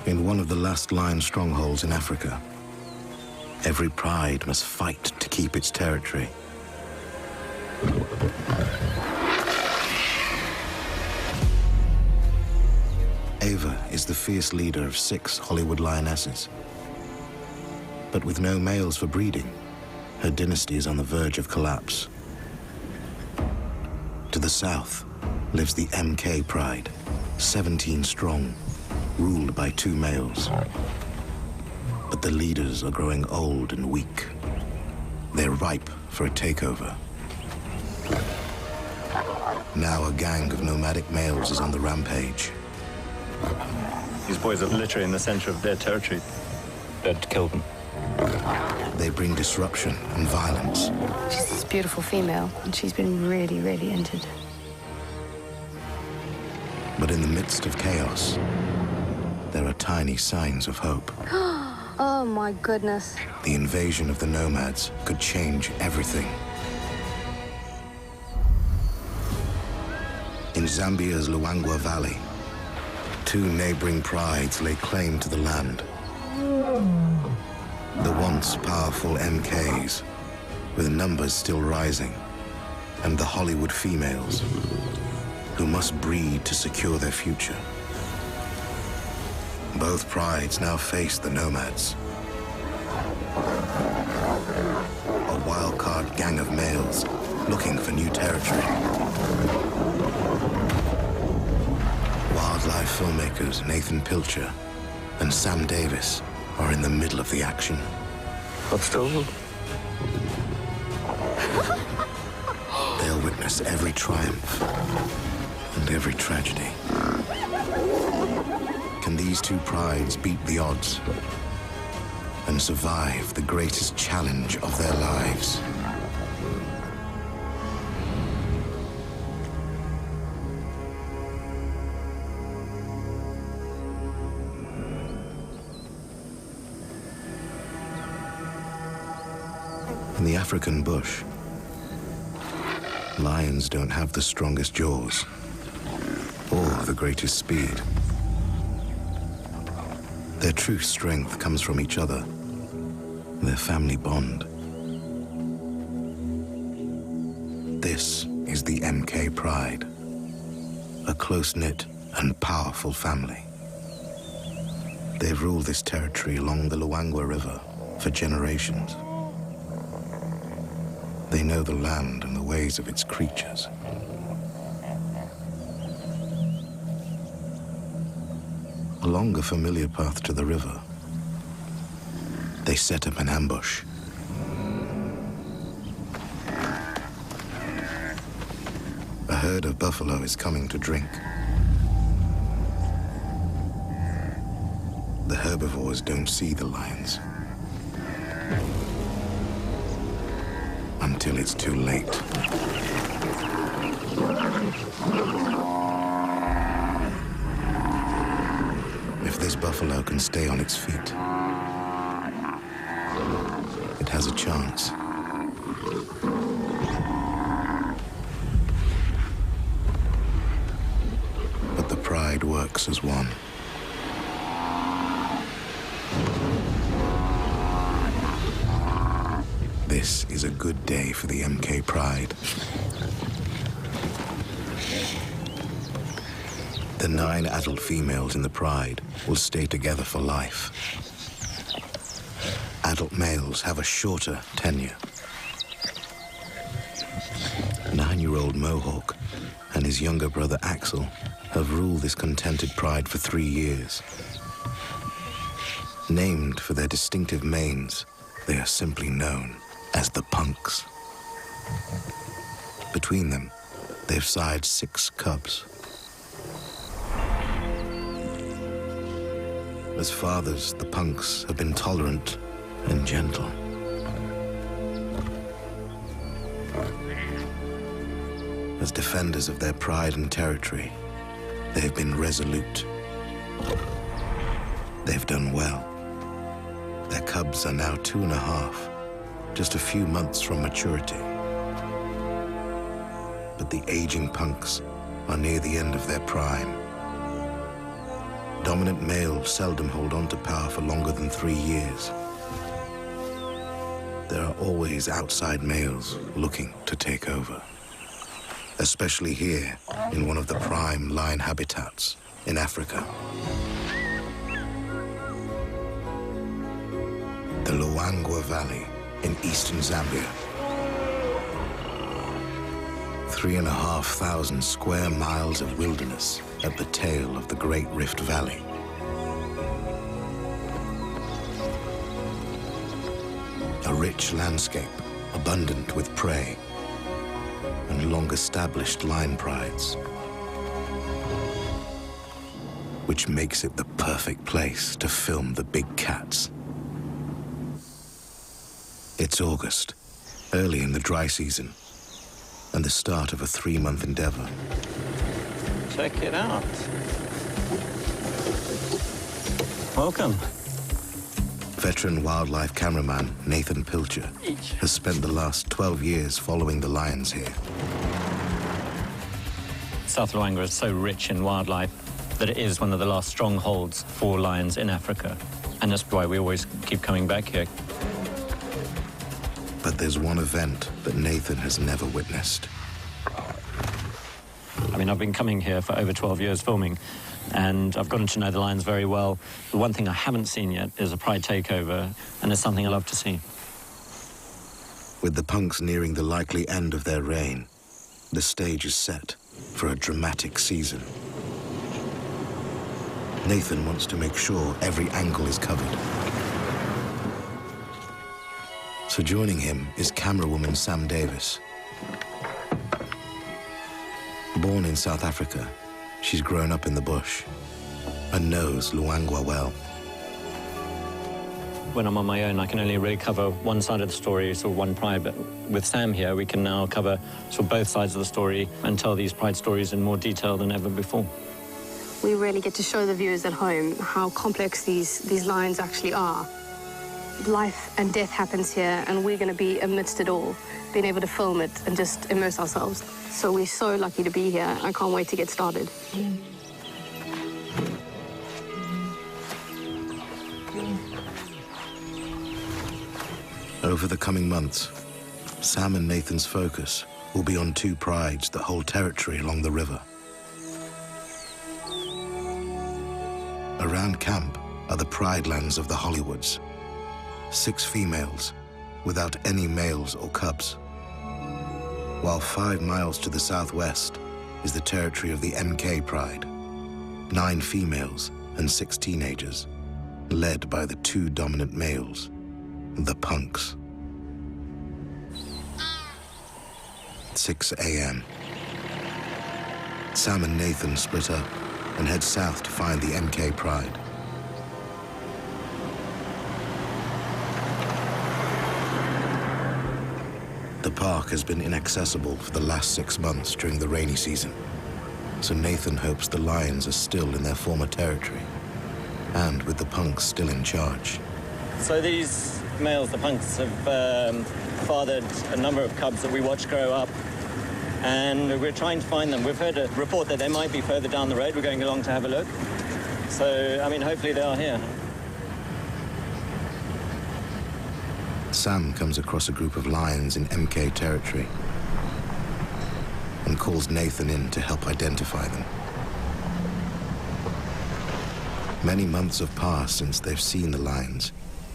In one of the last lion strongholds in Africa, every pride must fight to keep its territory. Ava is the fierce leader of 6 Hollywood lionesses. But with no males for breeding, her dynasty is on the verge of collapse. To the south lives the MK Pride, 17 strong, ruled by 2 males. But the leaders are growing old and weak. They're ripe for a takeover. Now a gang of nomadic males is on the rampage. These boys are literally in the center of their territory. They'd kill them. They bring disruption and violence. She's this beautiful female, and she's been really, really injured. But in the midst of chaos, there are tiny signs of hope. Oh, my goodness. The invasion of the nomads could change everything. In Zambia's Luangwa Valley, 2 neighboring prides lay claim to the land. The once powerful MKs, with numbers still rising, and the Hollywood females, who must breed to secure their future. Both prides now face the nomads. A wild-card gang of males looking for new territory. Wildlife filmmakers Nathan Pilcher and Sam Davies are in the middle of the action. What's over? They'll witness every triumph and every tragedy. Can these 2 prides beat the odds and survive the greatest challenge of their lives? In the African bush, lions don't have the strongest jaws or the greatest speed. Their true strength comes from each other, their family bond. This is the MK Pride, a close-knit and powerful family. They've ruled this territory along the Luangwa River for generations. They know the land and the ways of its creatures. Along a familiar path to the river, they set up an ambush. A herd of buffalo is coming to drink. The herbivores don't see the lions until it's too late. If this buffalo can stay on its feet, it has a chance. But the pride works as one. This is a good day for the MK Pride. The 9 adult females in the pride will stay together for life. Adult males have a shorter tenure. 9-year-old Mohawk and his younger brother Axel have ruled this contented pride for 3 years. Named for their distinctive manes, they are simply known as the Punks. Between them, they've sired 6 cubs. As fathers, the Punks have been tolerant and gentle. As defenders of their pride and territory, they have been resolute. They've done well. Their cubs are now 2.5, just a few months from maturity. But the aging Punks are near the end of their prime. dominant males seldom hold on to power for longer than 3 years. There are always outside males looking to take over, especially here in one of the prime lion habitats in Africa. The Luangwa Valley in eastern Zambia. 3,500 square miles of wilderness at the tail of the Great Rift Valley. A rich landscape, abundant with prey, and long-established lion prides, which makes it the perfect place to film the big cats. It's August, early in the dry season, and the start of a 3-month endeavor. Check it out. Welcome. Veteran wildlife cameraman Nathan Pilcher has spent the last 12 years following the lions here. South Luangwa is so rich in wildlife that it is one of the last strongholds for lions in Africa. And that's why we always keep coming back here. But there's one event that Nathan has never witnessed. I mean, I've been coming here for over 12 years filming, and I've gotten to know the lions very well. The one thing I haven't seen yet is a pride takeover, and it's something I love to see. With the punks nearing the likely end of their reign, the stage is set for a dramatic season. Nathan wants to make sure every angle is covered. So joining him is camerawoman Sam Davies. Born in South Africa, she's grown up in the bush and knows Luangwa well. When I'm on my own, I can only really cover one side of the story, so one pride. But with Sam here, we can now cover sort of both sides of the story and tell these pride stories in more detail than ever before. We really get to show the viewers at home how complex these lions actually are. Life and death happens here, and we're going to be amidst it all, being able to film it and just immerse ourselves. So we're so lucky to be here. I can't wait to get started. Over the coming months, Sam and Nathan's focus will be on 2 prides that hold territory along the river. Around camp are the pride lands of the Hollywoods. 6 females, without any males or cubs. While 5 miles to the southwest is the territory of the MK Pride. 9 females and 6 teenagers, led by the 2 dominant males, the punks. 6 a.m. Sam and Nathan split up and head south to find the MK Pride. The park has been inaccessible for the last 6 months during the rainy season, so Nathan hopes the lions are still in their former territory, and with the punks still in charge. So these males, the punks, have fathered a number of cubs that we watched grow up, and we're trying to find them. We've heard a report that they might be further down the road. We're going along to have a look. So, I mean, hopefully they are here. Sam comes across a group of lions in MK territory and calls Nathan in to help identify them. Many months have passed since they've seen the lions,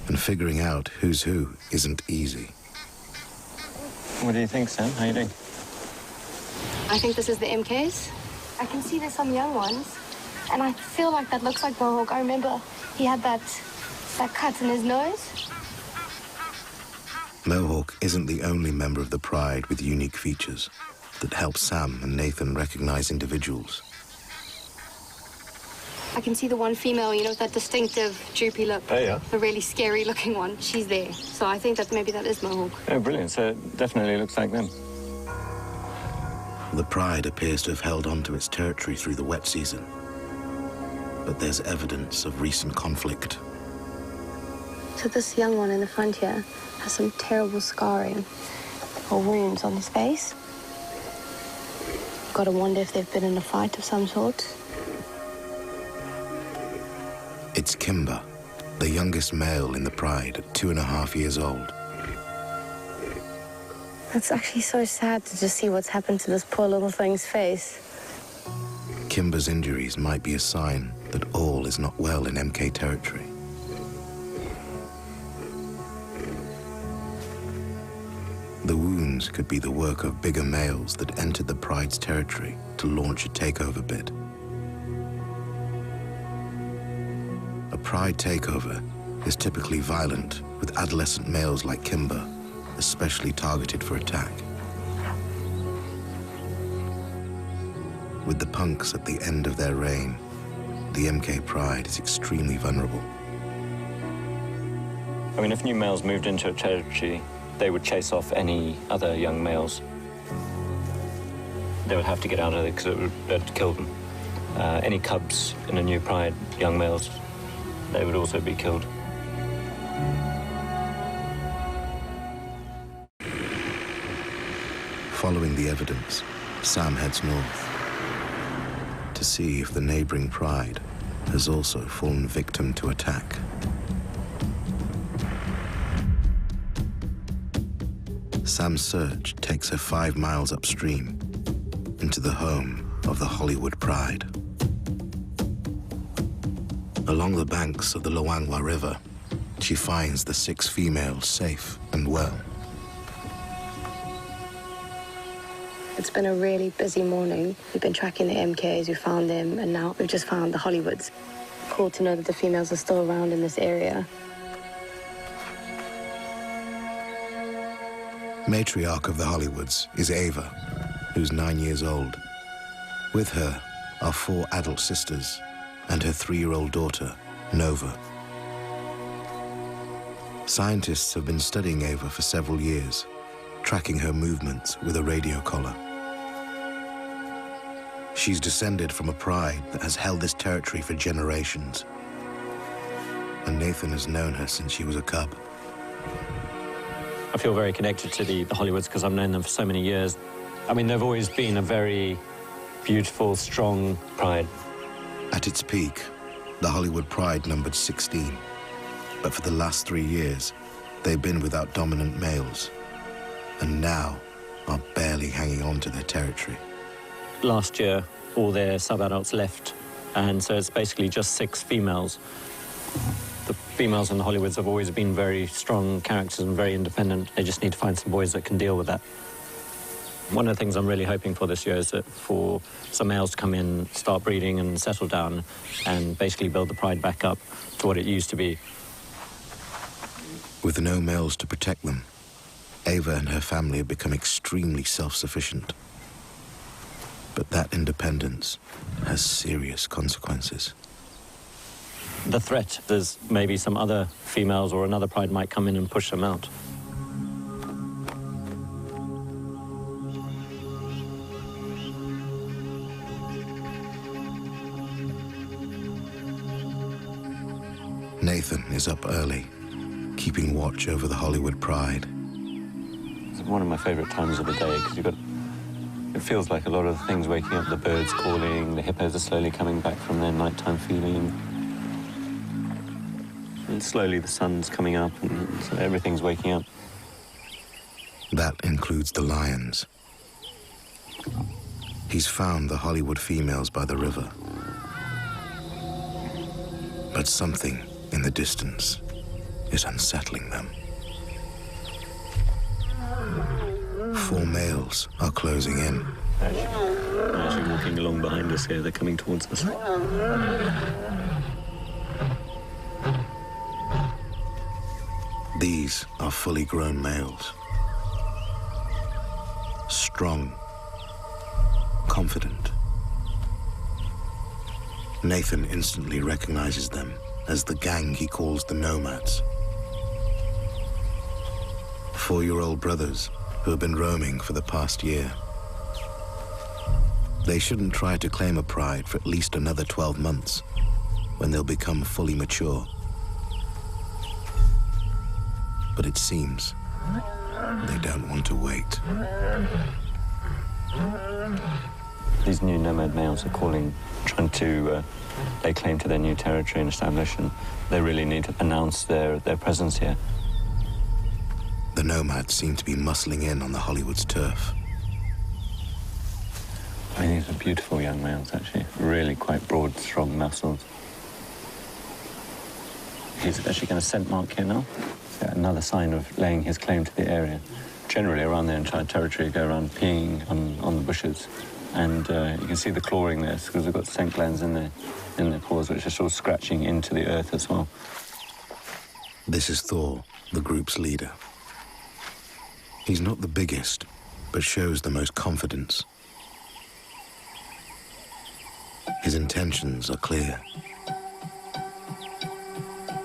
and figuring out who's who isn't easy. What do you think, Sam? How are you doing? I think this is the MKs. I can see there's some young ones, and I feel like that looks like Mohawk. I remember he had that cut in his nose. Mohawk isn't the only member of the pride with unique features that help Sam and Nathan recognize individuals. I can see the one female, you know, with that distinctive droopy lip. Oh, yeah? The really scary looking one. She's there. So I think that maybe that is Mohawk. Oh, brilliant. So it definitely looks like them. The pride appears to have held on to its territory through the wet season, but there's evidence of recent conflict. So this young one in the front here has some terrible scarring or wounds on his face. Gotta wonder if they've been in a fight of some sort. It's Kimber, the youngest male in the pride at 2.5 years old. It's actually so sad to just see what's happened to this poor little thing's face. Kimber's injuries might be a sign that all is not well in MK territory. The wounds could be the work of bigger males that entered the pride's territory to launch a takeover bid. A pride takeover is typically violent, with adolescent males like Kimber especially targeted for attack. With the punks at the end of their reign, the MK pride is extremely vulnerable. I mean, if new males moved into a territory, they would chase off any other young males. They would have to get out of there because it would kill them. Any cubs in a new pride, young males, they would also be killed. Following the evidence, Sam heads north to see if the neighboring pride has also fallen victim to attack. Sam's search takes her 5 miles upstream into the home of the Hollywood Pride. Along the banks of the Luangwa River, she finds the 6 females safe and well. It's been a really busy morning. We've been tracking the MKs, we found them, and now we've just found the Hollywoods. Cool to know that the females are still around in this area. Matriarch of the Hollywoods is Ava, who's 9 years old. With her are 4 adult sisters and her 3-year-old daughter, Nova. Scientists have been studying Ava for several years, tracking her movements with a radio collar. She's descended from a pride that has held this territory for generations, and Nathan has known her since she was a cub. I feel very connected to the Hollywoods because I've known them for so many years. I mean, they've always been a very beautiful, strong pride. At its peak, the Hollywood Pride numbered 16, but for the last 3 years, they've been without dominant males, and now are barely hanging on to their territory. Last year, all their sub-adults left, and so it's basically just 6 females. The females in the Hollywoods have always been very strong characters and very independent. They just need to find some boys that can deal with that. One of the things I'm really hoping for this year is that for some males to come in, start breeding and settle down and basically build the pride back up to what it used to be. With no males to protect them, Ava and her family have become extremely self-sufficient. But that independence has serious consequences. The threat is maybe some other females or another pride might come in and push them out. Nathan is up early, keeping watch over the Hollywood Pride. It's one of my favorite times of the day because it feels like a lot of things waking up, the birds calling, the hippos are slowly coming back from their nighttime feeding. And slowly the sun's coming up and so everything's waking up. That includes the lions. He's found the Hollywood females by the river. But something in the distance is unsettling them. 4 males are closing in. They're actually walking along behind us here. They're coming towards us. These are fully grown males. Strong, confident. Nathan instantly recognizes them as the gang he calls the Nomads. 4-year-old brothers who have been roaming for the past year. They shouldn't try to claim a pride for at least another 12 months, when they'll become fully mature. But it seems they don't want to wait. These new nomad males are trying to lay claim to their new territory and establish, and they really need to announce their presence here. The nomads seem to be muscling in on the Hollywood's turf. I mean, these are beautiful young males, actually. Really quite broad, strong muscles. He's actually going to scent mark here now. Yeah, another sign of laying his claim to the area. Generally, around their entire territory, go around peeing on the bushes. And you can see the clawing there, because they've got scent glands in their paws, which are sort of scratching into the earth as well. This is Thor, the group's leader. He's not the biggest, but shows the most confidence. His intentions are clear.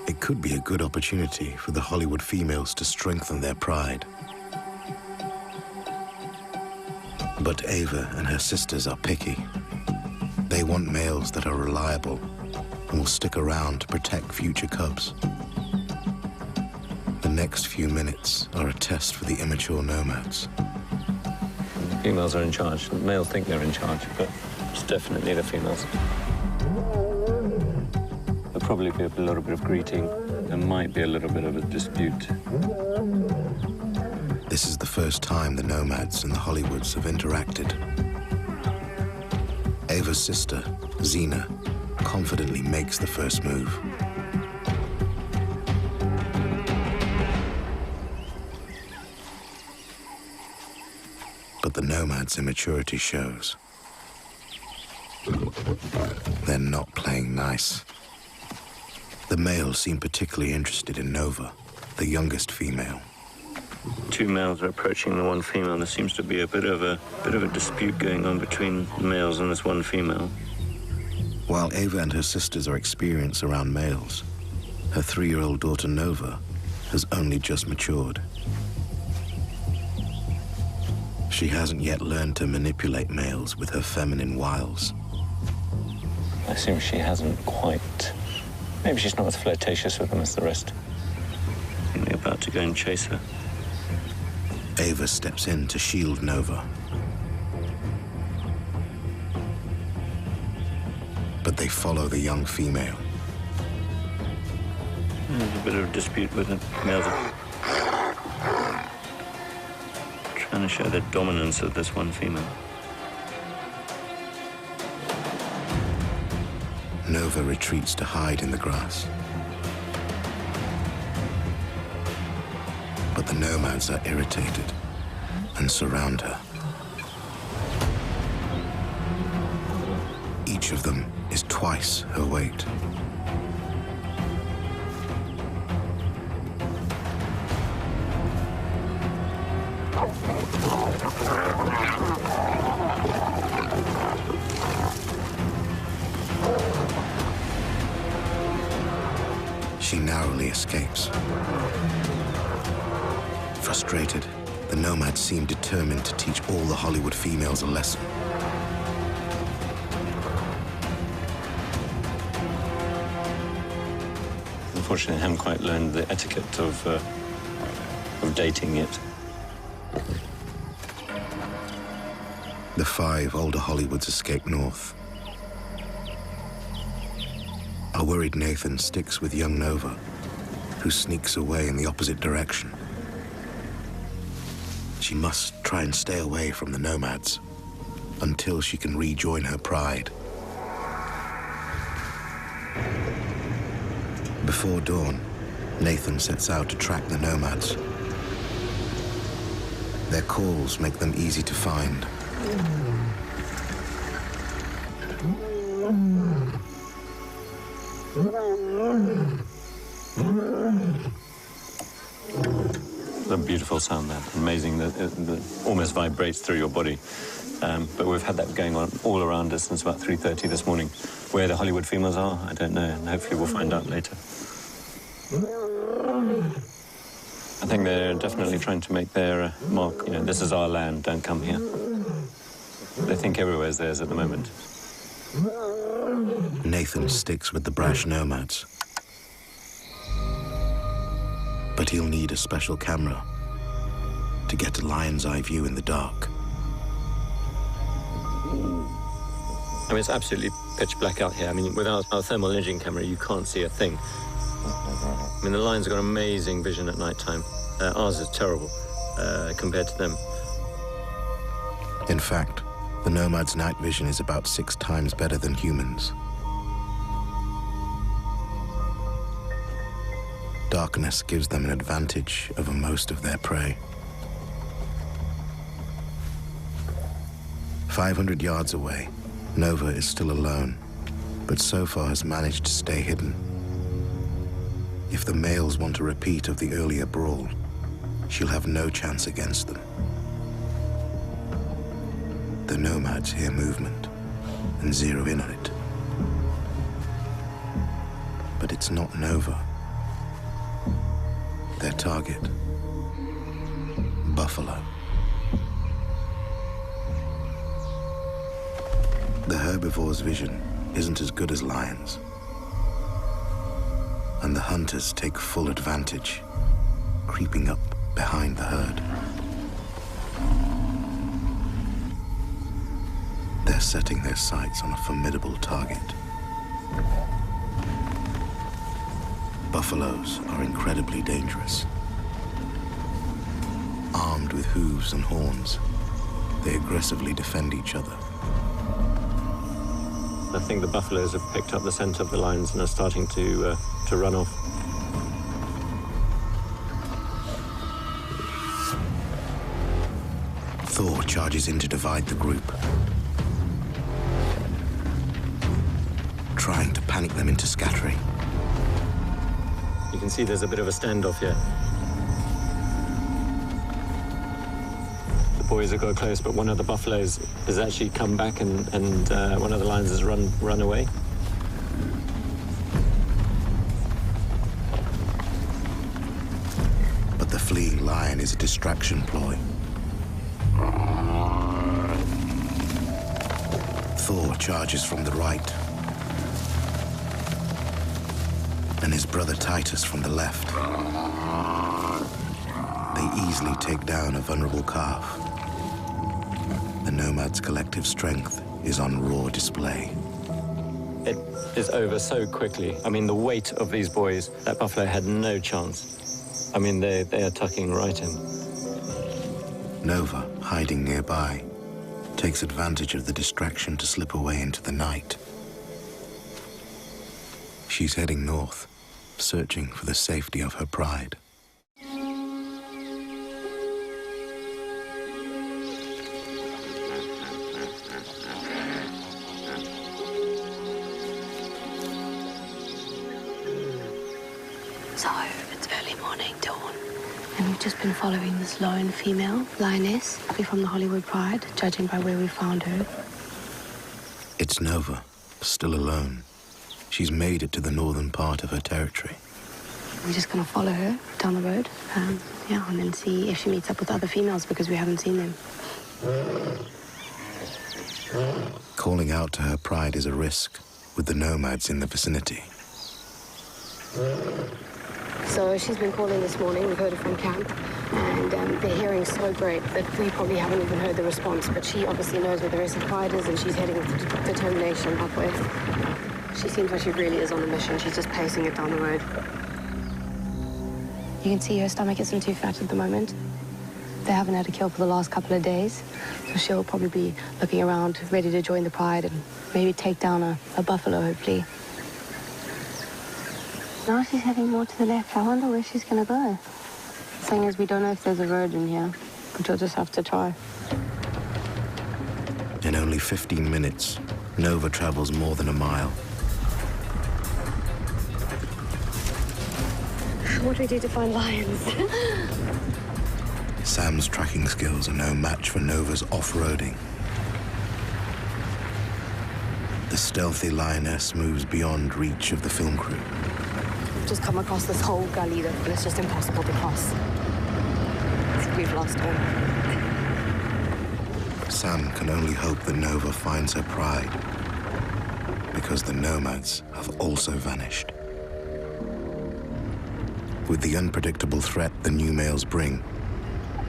It could be a good opportunity for the Hollywood females to strengthen their pride. But Ava and her sisters are picky. They want males that are reliable and will stick around to protect future cubs. The next few minutes are a test for the immature nomads. The females are in charge. The males think they're in charge, but it's definitely the females. There'll probably be a little bit of greeting. There might be a little bit of a dispute. This is the first time the nomads and the Hollywoods have interacted. Ava's sister, Xena, confidently makes the first move. But the nomads' immaturity shows. They're not playing nice. The males seem particularly interested in Nova, the youngest female. Two males are approaching the one female. There seems to be a bit of a dispute going on between the males and this one female. While Ava and her sisters are experienced around males, her 3-year-old daughter Nova has only just matured. She hasn't yet learned to manipulate males with her feminine wiles. I assume she hasn't quite. Maybe she's not as flirtatious with them as the rest. I think they're about to go and chase her. Ava steps in to shield Nova. But they follow the young female. There's a bit of a dispute with the males. Trying to show the dominance of this one female. Nova retreats to hide in the grass. But the nomads are irritated and surround her. Each of them is twice her weight. She narrowly escapes. Frustrated, the nomads seem determined to teach all the Hollywood females a lesson. Unfortunately, I haven't quite learned the etiquette of dating yet. The 5 older Hollywoods escape north. A worried Nathan sticks with young Nova, who sneaks away in the opposite direction. She must try and stay away from the nomads until she can rejoin her pride. Before dawn, Nathan sets out to track the nomads. Their calls make them easy to find. A beautiful sound there. Amazing that it almost vibrates through your body. But we've had that going on all around us since about 3:30 this morning. Where the Hollywood females are, I don't know, and hopefully we'll find out later. I think they're definitely trying to make their mark. You know, this is our land, don't come here. They think everywhere's theirs at the moment. Nathan sticks with the brash nomads. But he'll need a special camera to get a lion's eye view in the dark. I mean, it's absolutely pitch black out here. I mean, without our thermal imaging camera, you can't see a thing. I mean, the lions have got amazing vision at night time. Ours is terrible compared to them. In fact, the nomads' night vision is about 6 times better than humans. Darkness gives them an advantage over most of their prey. 500 yards away, Nova is still alone, but so far has managed to stay hidden. If the males want a repeat of the earlier brawl, she'll have no chance against them. The nomads hear movement and zero in on it. But it's not Nova. Their target, buffalo. The herbivore's vision isn't as good as lions, and the hunters take full advantage, creeping up behind the herd. They're setting their sights on a formidable target. Buffaloes are incredibly dangerous. Armed with hooves and horns, they aggressively defend each other. I think the buffaloes have picked up the scent of the lions and are starting to run off. Thor charges in to divide the group, trying to panic them into scattering. You can see there's a bit of a standoff here. The boys have got close, but one of the buffaloes has actually come back and one of the lions has run away. But the fleeing lion is a distraction ploy. Thor charges from the right, and his brother Titus from the left. They easily take down a vulnerable calf. The nomads' collective strength is on raw display. It is over so quickly. I mean, the weight of these boys, that buffalo had no chance. I mean, they are tucking right in. Nova, hiding nearby, takes advantage of the distraction to slip away into the night. She's heading north, searching for the safety of her pride. So, it's early morning, dawn. And we've just been following this lone female lioness, probably from the Hollywood Pride, judging by where we found her. It's Nova, still alone. She's made it to the northern part of her territory. We're just going to follow her down the road, and then see if she meets up with other females, because we haven't seen them. Calling out to her pride is a risk, with the nomads in the vicinity. So she's been calling this morning. We've heard her from camp, and their hearing's so great that we probably haven't even heard the response, but she obviously knows where the rest of the pride is, and she's heading with determination up west. She seems like she really is on a mission. She's just pacing it down the road. You can see her stomach isn't too fat at the moment. They haven't had a kill for the last couple of days, so she'll probably be looking around, ready to join the pride and maybe take down a buffalo, hopefully. Now she's heading more to the left. I wonder where she's going to go. The thing is, we don't know if there's a road in here, but you'll just have to try. In only 15 minutes, Nova travels more than a mile. What do we do to find lions? Sam's tracking skills are no match for Nova's off-roading. The stealthy lioness moves beyond reach of the film crew. We've just come across this whole gully that it's just impossible to cross. We've lost her. Sam can only hope that Nova finds her pride, because the nomads have also vanished. With the unpredictable threat the new males bring,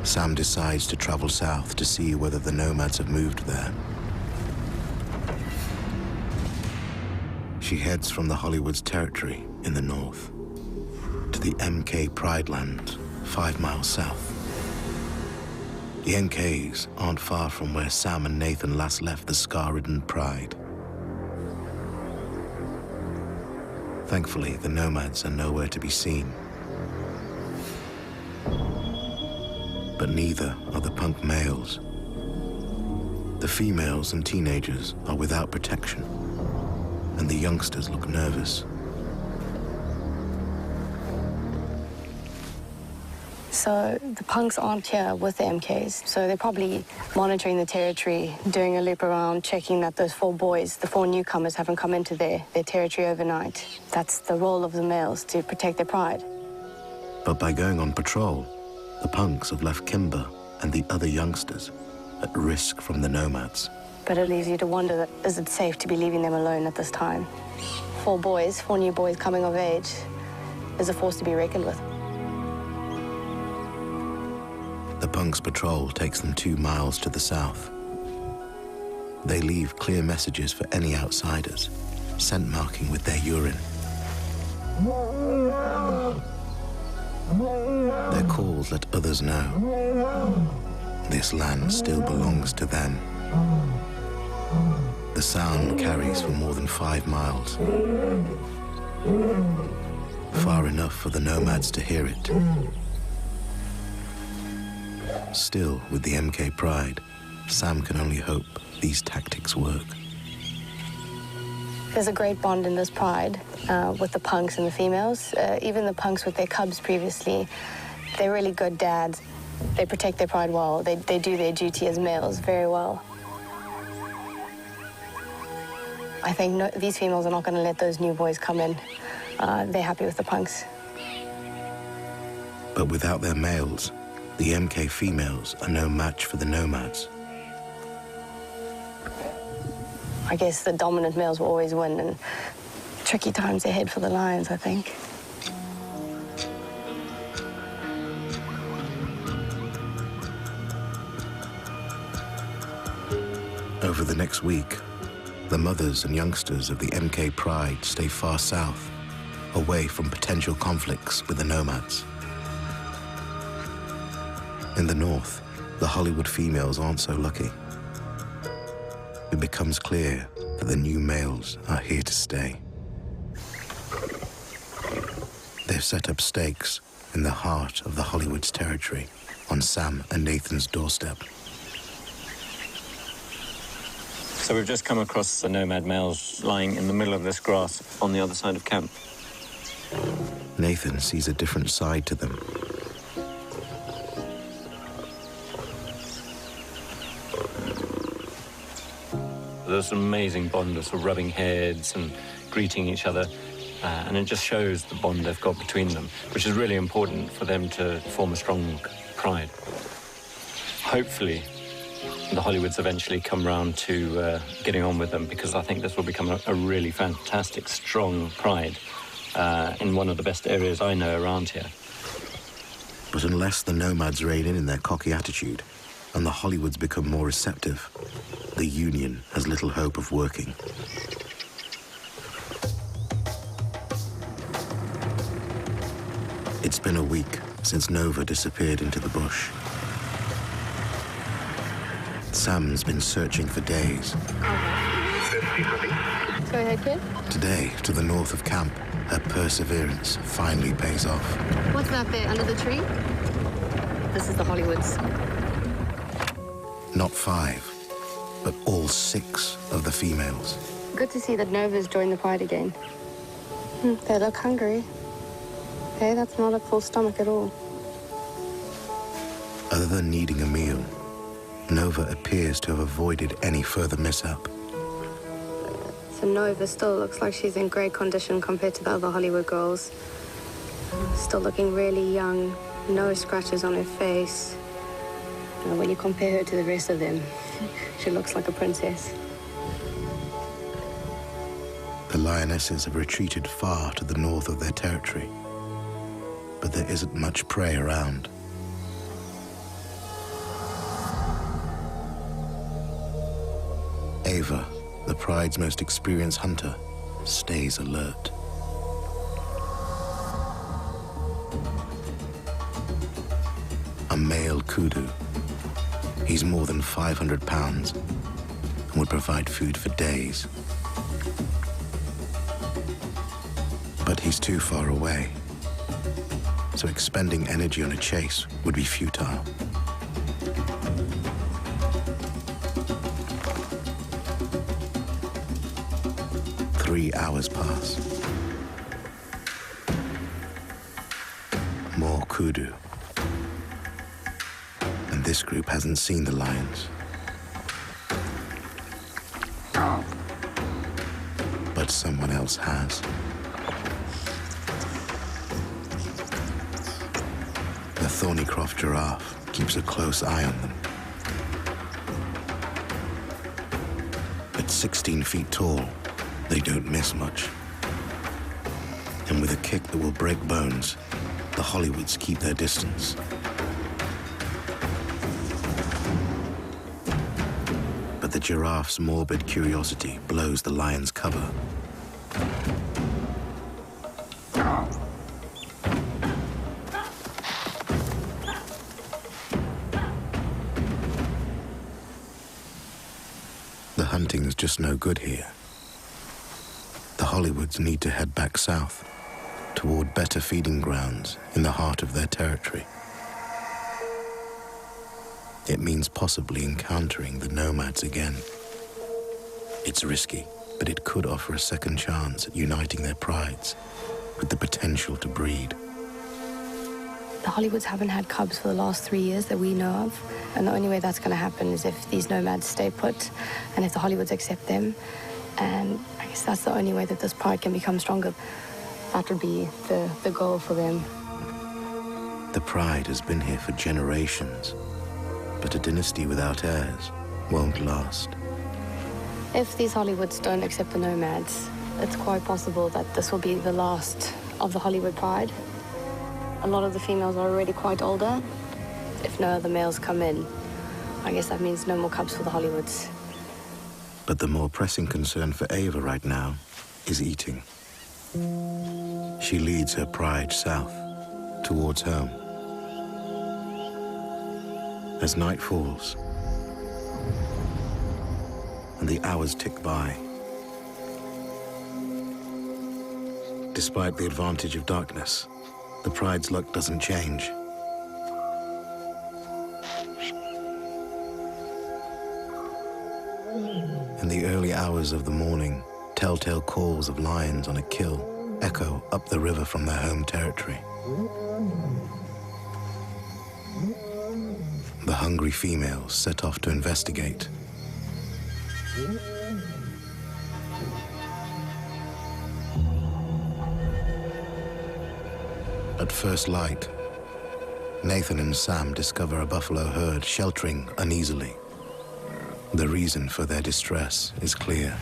Sam decides to travel south to see whether the nomads have moved there. She heads from the Hollywood's territory in the north to the MK Pride Lands, 5 miles south. The MKs aren't far from where Sam and Nathan last left the scar-ridden Pride. Thankfully, the nomads are nowhere to be seen. But neither are the punk males. The females and teenagers are without protection, and the youngsters look nervous. So the punks aren't here with the MKs, so they're probably monitoring the territory, doing a loop around, checking that those 4 boys, the 4 newcomers, haven't come into their territory overnight. That's the role of the males, to protect their pride. But by going on patrol, the punks have left Kimber and the other youngsters at risk from the nomads. But it leaves you to wonder, that is it safe to be leaving them alone at this time? 4 boys, 4 new boys coming of age, is a force to be reckoned with. The punks' patrol takes them 2 miles to the south. They leave clear messages for any outsiders, scent marking with their urine. Their calls let others know this land still belongs to them. The sound carries for more than 5 miles, far enough for the nomads to hear it. Still, with the MK Pride, Sam can only hope these tactics work. There's a great bond in this pride with the punks and the females. Even the punks with their cubs previously, they're really good dads. They protect their pride well. They do their duty as males very well. I think these females are not going to let those new boys come in. They're happy with the punks. But without their males, the MK females are no match for the nomads. I guess the dominant males will always win, and tricky times ahead for the lions, I think. Over the next week, the mothers and youngsters of the MK Pride stay far south, away from potential conflicts with the nomads. In the north, the Hollywood females aren't so lucky. It becomes clear that the new males are here to stay. They've set up stakes in the heart of the Hollywood's territory, on Sam and Nathan's doorstep. So we've just come across the nomad males lying in the middle of this grass on the other side of camp. Nathan sees a different side to them. There's an amazing bond of sort of rubbing heads and greeting each other, and it just shows the bond they've got between them, which is really important for them to form a strong pride. Hopefully, the Hollywoods eventually come round to getting on with them, because I think this will become a really fantastic, strong pride in one of the best areas I know around here. But unless the nomads rein in their cocky attitude and the Hollywoods become more receptive, the union has little hope of working. It's been a week since Nova disappeared into the bush. Sam's been searching for days. Go ahead, kid. Today, to the north of camp, her perseverance finally pays off. What's that there, under the tree? This is the Hollywoods. Not 5, but all 6 of the females. Good to see that Nova's joined the pride again. They look hungry. Okay, that's not a full stomach at all. Other than needing a meal, Nova appears to have avoided any further mishap. So Nova still looks like she's in great condition compared to the other Hollywood girls. Still looking really young, no scratches on her face. And when you compare her to the rest of them, she looks like a princess. The lionesses have retreated far to the north of their territory, but there isn't much prey around. Ava, the pride's most experienced hunter, stays alert. A male kudu. He's more than 500 pounds and would provide food for days. But he's too far away, so expending energy on a chase would be futile. Three hours pass. More kudu. And this group hasn't seen the lions. But someone else has. The Thornycroft giraffe keeps a close eye on them. At 16 feet tall, they don't miss much. And with a kick that will break bones, the Hollywoods keep their distance. But the giraffe's morbid curiosity blows the lion's cover. The hunting's just no good here. The Hollywoods need to head back south, toward better feeding grounds in the heart of their territory. It means possibly encountering the nomads again. It's risky, but it could offer a second chance at uniting their prides with the potential to breed. The Hollywoods haven't had cubs for the last 3 years that we know of, and the only way that's going to happen is if these nomads stay put and if the Hollywoods accept them. And I guess that's the only way that this pride can become stronger. That would be the goal for them. The pride has been here for generations, but a dynasty without heirs won't last. If these Hollywoods don't accept the nomads, it's quite possible that this will be the last of the Hollywood pride. A lot of the females are already quite older. If no other males come in, I guess that means no more cubs for the Hollywoods. But the more pressing concern for Ava right now is eating. She leads her pride south, towards home. As night falls, and the hours tick by, despite the advantage of darkness, the pride's luck doesn't change. In the early hours of the morning, telltale calls of lions on a kill echo up the river from their home territory. The hungry females set off to investigate. At first light, Nathan and Sam discover a buffalo herd sheltering uneasily. The reason for their distress is clear.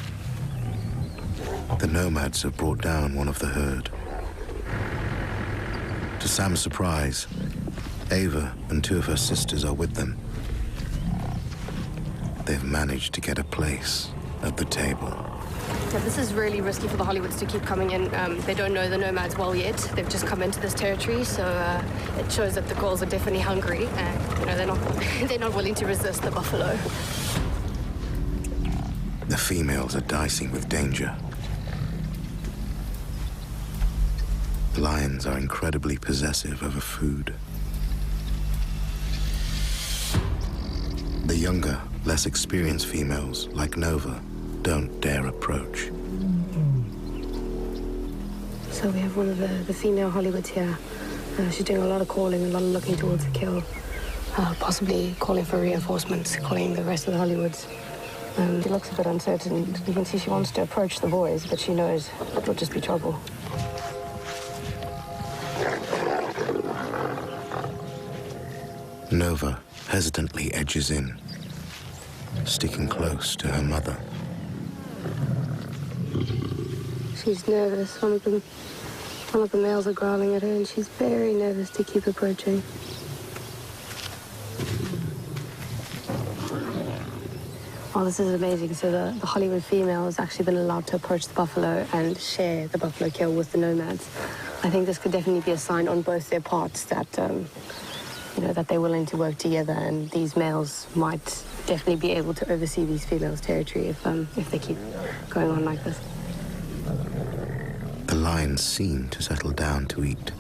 The nomads have brought down one of the herd. To Sam's surprise, Ava and two of her sisters are with them. They've managed to get a place at the table. Yeah, this is really risky for the Hollywoods to keep coming in. They don't know the nomads well yet. They've just come into this territory, so it shows that the girls are definitely hungry, and they're not willing to resist the buffalo. The females are dicing with danger. Lions are incredibly possessive over food. The younger, less experienced females, like Nova, don't dare approach. So we have one of the female Hollywoods here. She's doing a lot of calling, a lot of looking towards the kill. Possibly calling for reinforcements, calling the rest of the Hollywoods. She looks a bit uncertain. You can see she wants to approach the boys, but she knows it will just be trouble. Nova hesitantly edges in, sticking close to her mother. She's nervous. One of the males are growling at her, and she's very nervous to keep approaching. Oh, this is amazing. So the Hollywood female has actually been allowed to approach the buffalo and share the buffalo kill with the nomads. I think this could definitely be a sign on both their parts that, that they're willing to work together, and these males might definitely be able to oversee these females' territory if they keep going on like this. The lions seem to settle down to eat.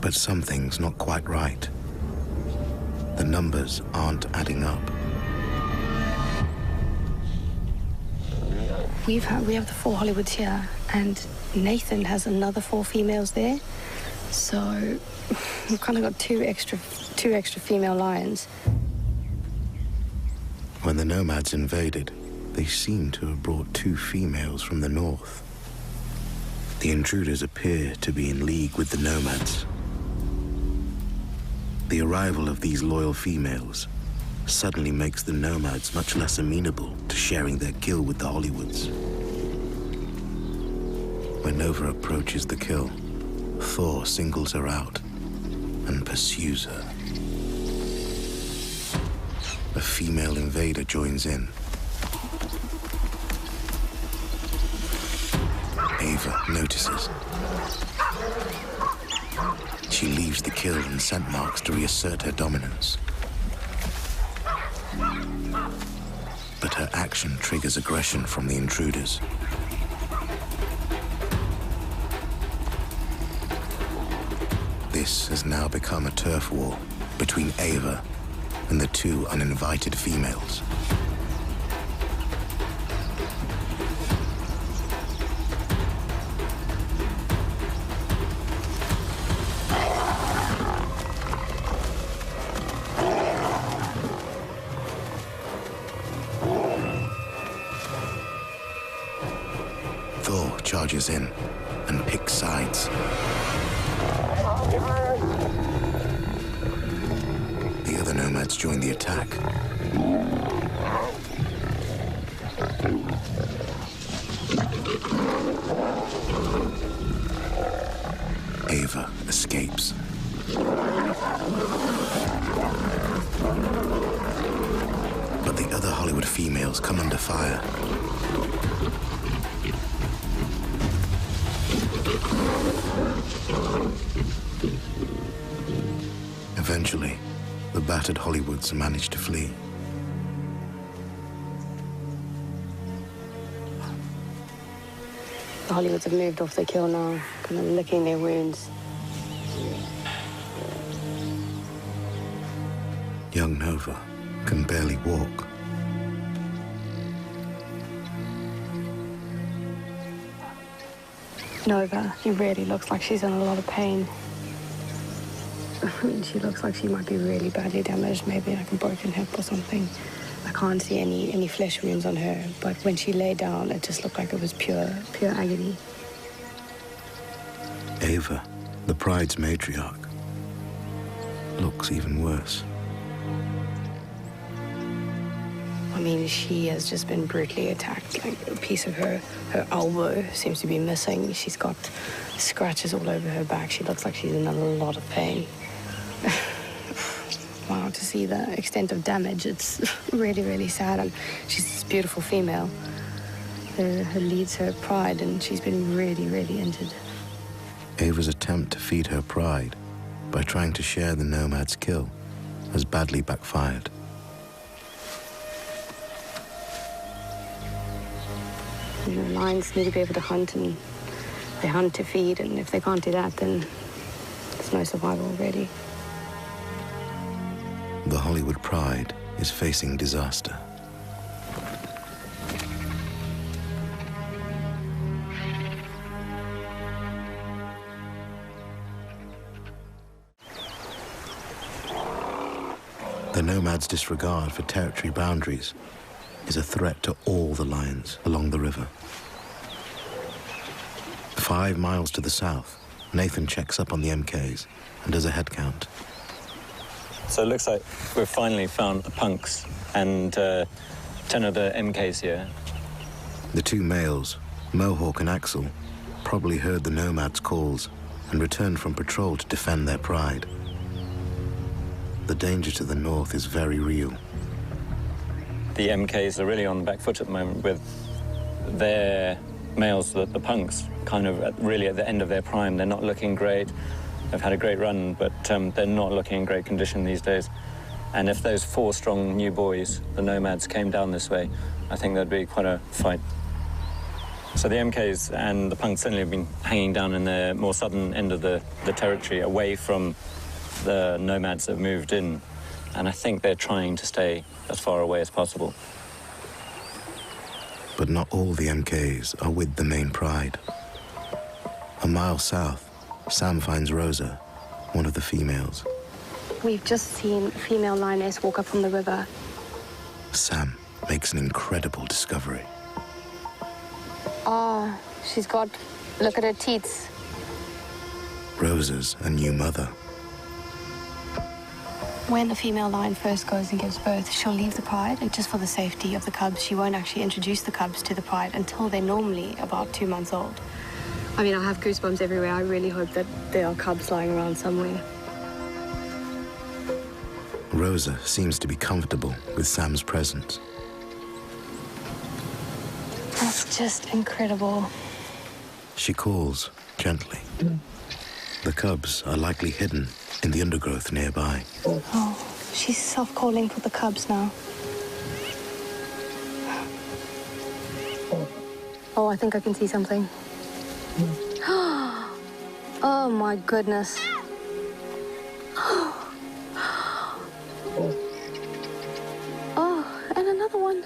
But something's not quite right. The numbers aren't adding up. We have the 4 Hollywoods here, and Nathan has another 4 females there. So we've kind of got two extra female lions. When the nomads invaded, they seem to have brought 2 females from the north. The intruders appear to be in league with the nomads. The arrival of these loyal females suddenly makes the nomads much less amenable to sharing their kill with the Hollywoods. When Nova approaches the kill, Thor singles her out and pursues her. A female invader joins in. Ava notices. She leaves the kill and scent marks to reassert her dominance. But her action triggers aggression from the intruders. This has now become a turf war between Ava and the 2 uninvited females. Thor charges in and picks sides. The other nomads join the attack. Ava escapes. But the other Hollywood females come under fire. Eventually, the battered Hollywoods manage to flee. The Hollywoods have moved off the kill now, kind of licking their wounds. Young Nova can barely walk. Nova, she really looks like she's in a lot of pain. I mean, she looks like she might be really badly damaged, maybe like a broken hip or something. I can't see any flesh wounds on her, but when she lay down, it just looked like it was pure agony. Ava, the pride's matriarch, looks even worse. I mean, she has just been brutally attacked. Like, a piece of her elbow seems to be missing. She's got scratches all over her back. She looks like she's in a lot of pain. Wow, to see the extent of damage, it's really, really sad. And she's this beautiful female who leads her pride, and she's been really, really injured. Ava's attempt to feed her pride by trying to share the nomad's kill has badly backfired. You know, lions need to be able to hunt, and they hunt to feed, and if they can't do that, then there's no survival really. The Hollywood pride is facing disaster. The nomads' disregard for territory boundaries is a threat to all the lions along the river. 5 miles to the south, Nathan checks up on the MKs and does a head count. So it looks like we've finally found the punks and 10 of the MKs here. The 2 males, Mohawk and Axel, probably heard the nomads' calls and returned from patrol to defend their pride. The danger to the north is very real. The MKs are really on the back foot at the moment with their males, the punks, kind of really at the end of their prime. They're not looking great. They've had a great run, but they're not looking in great condition these days. And if those 4 strong new boys, the nomads, came down this way, I think there'd be quite a fight. So the MKs and the punks certainly have been hanging down in the more southern end of the territory, away from the nomads that have moved in. And I think they're trying to stay as far away as possible. But not all the MKs are with the main pride. A mile south, Sam finds Rosa, one of the females. We've just seen a female lioness walk up from the river. Sam makes an incredible discovery. Ah, she's got... Look at her teats. Rosa's a new mother. When a female lion first goes and gives birth, she'll leave the pride, and just for the safety of the cubs, she won't actually introduce the cubs to the pride until they're normally about 2 months old. I mean, I have goosebumps everywhere. I really hope that there are cubs lying around somewhere. Rosa seems to be comfortable with Sam's presence. That's just incredible. She calls gently. The cubs are likely hidden in the undergrowth nearby. Oh, she's self-calling for the cubs now. Oh, I think I can see something. Oh, my goodness. Oh, and another one.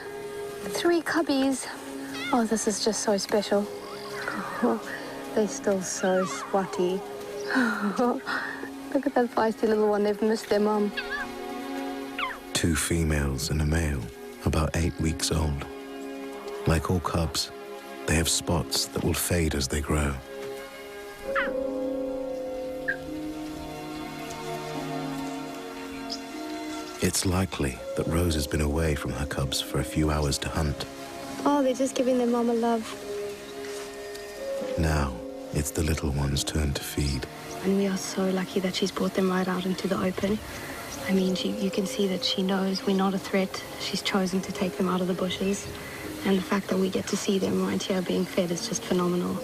3 cubbies. Oh, this is just so special. Oh, they're still so swatty. Look at that feisty little one. They've missed their mum. 2 females and a male, about 8 weeks old. Like all cubs, they have spots that will fade as they grow. It's likely that Rose has been away from her cubs for a few hours to hunt. Oh, they're just giving their mum a love. Now, it's the little one's turn to feed. And we are so lucky that she's brought them right out into the open. I mean, you can see that she knows we're not a threat. She's chosen to take them out of the bushes. And the fact that we get to see them right here being fed is just phenomenal.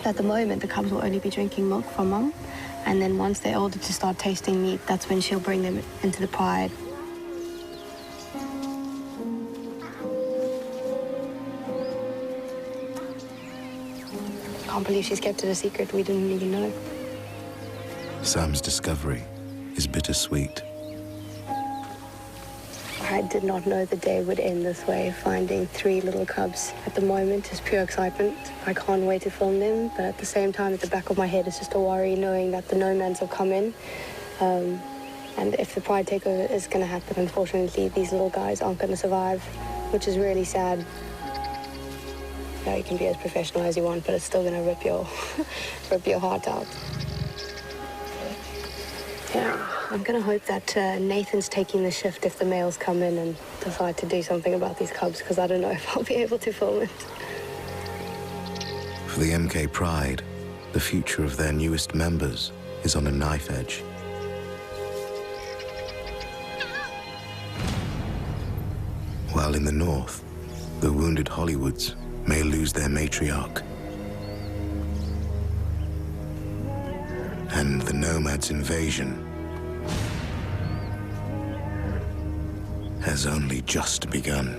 At the moment, the cubs will only be drinking milk from mum. And then once they're older to start tasting meat, that's when she'll bring them into the pride. I can't believe she's kept it a secret. We didn't even know. Sam's discovery is bittersweet. I did not know the day would end this way, finding 3 little cubs. At the moment, it's pure excitement. I can't wait to film them, but at the same time, at the back of my head, it's just a worry knowing that the nomads have come in. And if the pride takeover is going to happen, unfortunately, these little guys aren't going to survive, which is really sad. You can be as professional as you want, but it's still going to rip your heart out. Yeah, I'm going to hope that Nathan's taking the shift if the males come in and decide to do something about these cubs, because I don't know if I'll be able to film it. For the MK Pride, the future of their newest members is on a knife edge. While in the north, the wounded Hollywoods may lose their matriarch. And the nomads' invasion has only just begun.